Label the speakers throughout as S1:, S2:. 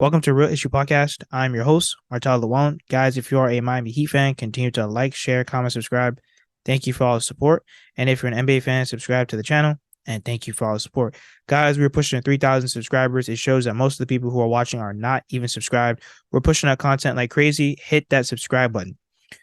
S1: Welcome to Real Issue Podcast. I'm your host, Martel Llewellyn. Guys, if you are a Miami Heat fan, continue to like, share, comment, subscribe. Thank you for all the support. And if you're an NBA fan, subscribe to the channel. And thank you for all the support. Guys, we're pushing 3,000 subscribers. It shows that most of the people who are watching are not even subscribed. We're pushing out content like crazy. Hit that subscribe button.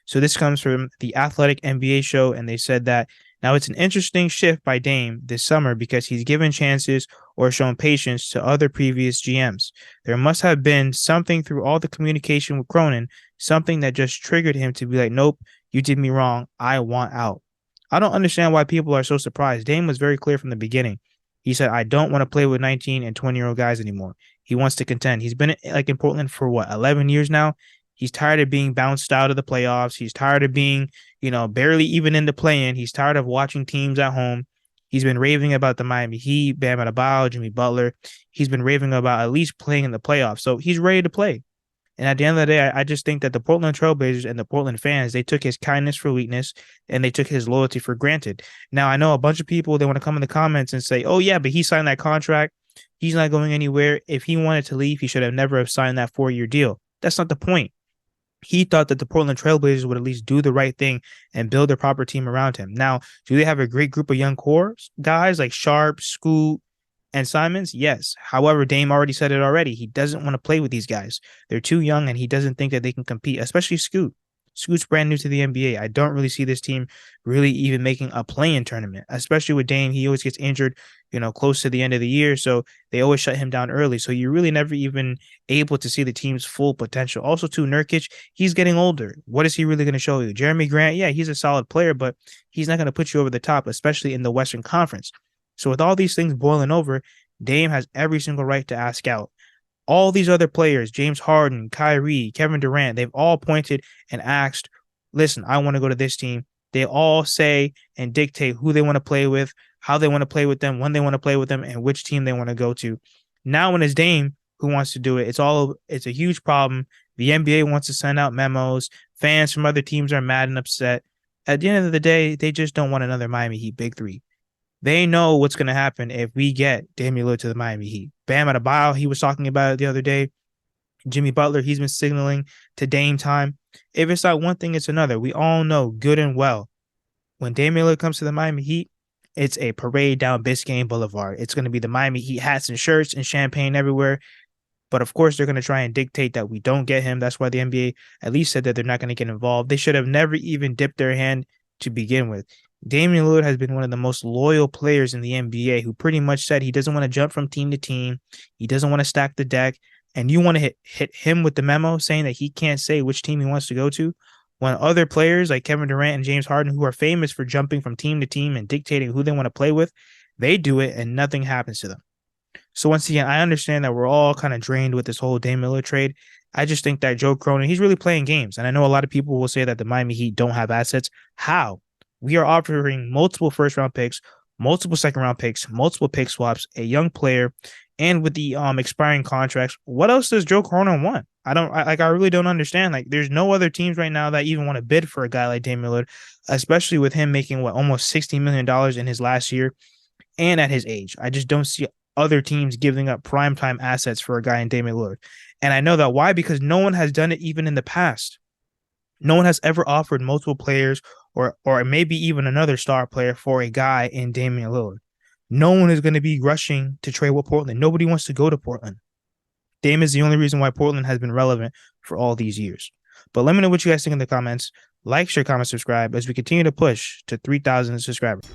S1: So this comes from the Athletic NBA show, and they said that now it's an interesting shift by Dame this summer because he's given chances or shown patience to other previous GMs. There must have been something through all the communication with Cronin, something that just triggered him to be like, nope, you did me wrong. I want out. I don't understand why people are so surprised. Dame was very clear from the beginning. He said, I don't want to play with 19 and 20-year-old guys anymore. He wants to contend. He's been like in Portland for 11 years now. He's tired of being bounced out of the playoffs. He's tired of being, barely even in the play-in. He's tired of watching teams at home. He's been raving about the Miami Heat, Bam Adebayo, Jimmy Butler. He's been raving about at least playing in the playoffs. So he's ready to play. And at the end of the day, I just think that the Portland Trailblazers and the Portland fans, they took his kindness for weakness and they took his loyalty for granted. Now, I know a bunch of people, they want to come in the comments and say, oh, yeah, but he signed that contract. He's not going anywhere. If he wanted to leave, he should have never have signed that 4-year deal. That's not the point. He thought that the Portland Trailblazers would at least do the right thing and build a proper team around him. Now, do they have a great group of young core guys like Sharp, Scoot, and Simons? Yes. However, Dame already said it already. He doesn't want to play with these guys. They're too young, and he doesn't think that they can compete, especially Scoot. Scoot's brand new to the NBA. I don't really see this team really even making a play-in tournament, especially with Dame. He always gets injured, close to the end of the year, so they always shut him down early. So you're really never even able to see the team's full potential. Also, too, Nurkic, he's getting older. What is he really going to show you? Jeremy Grant, yeah, he's a solid player, but he's not going to put you over the top, especially in the Western Conference. So with all these things boiling over, Dame has every single right to ask out. All these other players, James Harden, Kyrie, Kevin Durant, they've all pointed and asked, listen, I want to go to this team. They all say and dictate who they want to play with, how they want to play with them, when they want to play with them, and which team they want to go to. Now, when it's Dame who wants to do it, it's a huge problem. The NBA wants to send out memos. Fans from other teams are mad and upset. At the end of the day, they just don't want another Miami Heat Big Three. They know what's going to happen if we get Damian Lillard to the Miami Heat. Bam Adebayo, he was talking about it the other day. Jimmy Butler, he's been signaling to Dame time. If it's not one thing, it's another. We all know good and well when Damian Lillard comes to the Miami Heat, it's a parade down Biscayne Boulevard. It's going to be the Miami Heat hats and shirts and champagne everywhere. But of course, they're going to try and dictate that we don't get him. That's why the NBA at least said that they're not going to get involved. They should have never even dipped their hand to begin with. Damian Lillard has been one of the most loyal players in the NBA who pretty much said he doesn't want to jump from team to team. He doesn't want to stack the deck. And you want to hit him with the memo saying that he can't say which team he wants to go to when other players like Kevin Durant and James Harden, who are famous for jumping from team to team and dictating who they want to play with, they do it and nothing happens to them. So once again, I understand that we're all kind of drained with this whole Damian Lillard trade. I just think that Joe Cronin, he's really playing games. And I know a lot of people will say that the Miami Heat don't have assets. How? We are offering multiple first-round picks, multiple second-round picks, multiple pick swaps, a young player, and with the expiring contracts. What else does Joe Cronin want? I really don't understand. Like, there's no other teams right now that even want to bid for a guy like Damian Lillard, especially with him making almost $60 million in his last year and at his age. I just don't see other teams giving up primetime assets for a guy in Damian Lillard. And I know that why? Because no one has done it even in the past. No one has ever offered multiple players or maybe even another star player for a guy in Damian Lillard. No one is going to be rushing to trade with Portland. Nobody wants to go to Portland. Dame is the only reason why Portland has been relevant for all these years. But let me know what you guys think in the comments. Like, share, comment, subscribe as we continue to push to 3,000 subscribers.